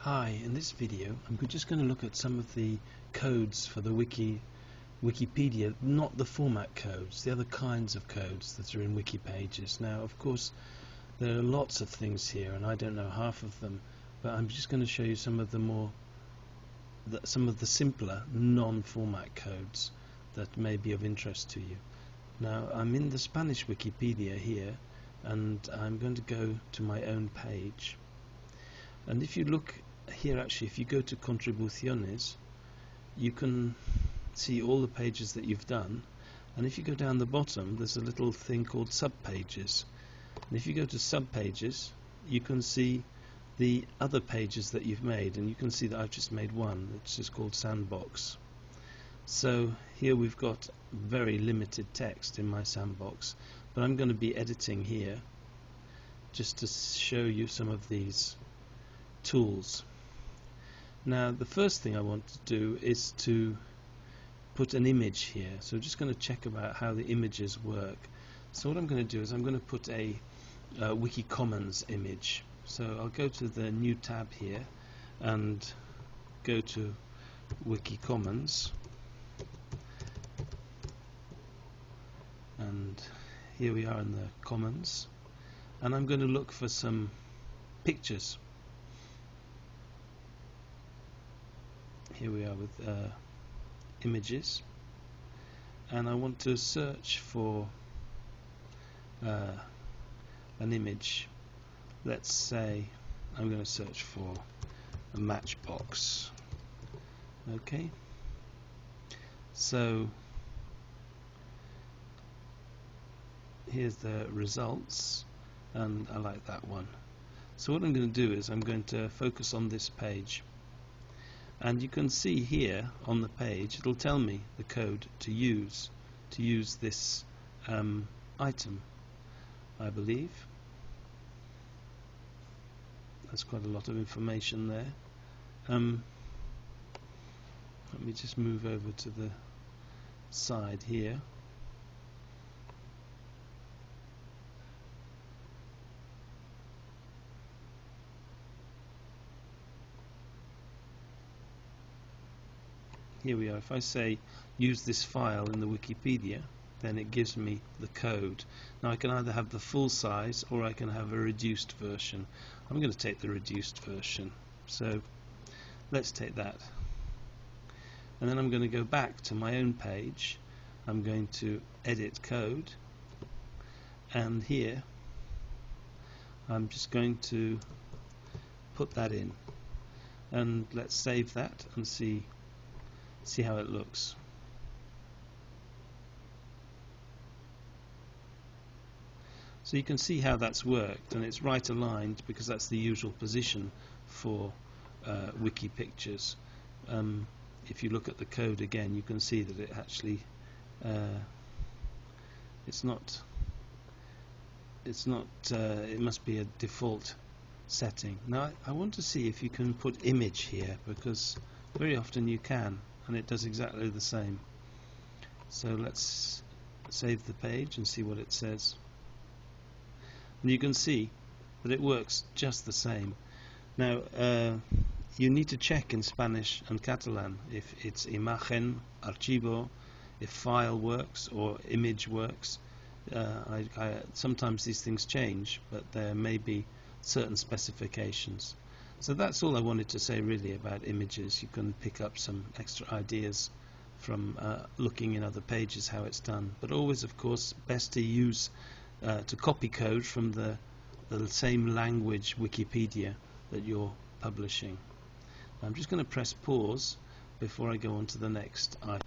Hi, in this video I'm just going to look at some of the codes for the Wikipedia, not the format codes, the other kinds of codes that are in wiki pages. Now of course there are lots of things here and I don't know half of them, but I'm just going to show you some of the simpler non-format codes that may be of interest to you. Now I'm in the Spanish Wikipedia here and I'm going to go to my own page, and if you look here, actually if you go to Contribuciones you can see all the pages that you've done, and if you go down the bottom there's a little thing called subpages, and if you go to subpages you can see the other pages that you've made, and you can see that I've just made one which is called Sandbox. So here we've got very limited text in my sandbox, but I'm going to be editing here just to show you some of these tools. Now the first thing I want to do is to put an image here, so I'm just going to check about how the images work. So what I'm going to do is I'm going to put a Wiki Commons image. So I'll go to the new tab here and go to Wiki Commons, and here we are in the Commons, and I'm going to look for some pictures. Here we are with images, and I want to search for an image. Let's say I'm going to search for a matchbox. Okay, so here's the results, and I like that one. So what I'm going to do is I'm going to focus on this page, and you can see here on the page it'll tell me the code to use this item, I believe. That's quite a lot of information there. Let me just move over to the side here. Here we are. If I say use this file in the Wikipedia, then it gives me the code. Now I can either have the full size or I can have a reduced version. I'm going to take the reduced version, so let's take that, and then I'm going to go back to my own page. I'm going to edit code, and here I'm just going to put that in, and let's save that and see how it looks. So you can see how that's worked, and it's right aligned because that's the usual position for wiki pictures. If you look at the code again, you can see that it actually it must be a default setting. Now I want to see if you can put image here, because very often you can, and it does exactly the same. So let's save the page and see what it says. And you can see that it works just the same. Now you need to check in Spanish and Catalan if it's imagen, archivo, if file works or image works. Sometimes these things change, but there may be certain specifications. So that's all I wanted to say really about images. You can pick up some extra ideas from looking in other pages how it's done, but always of course best to use to copy code from the same language Wikipedia that you're publishing. I'm just going to press pause before I go on to the next item.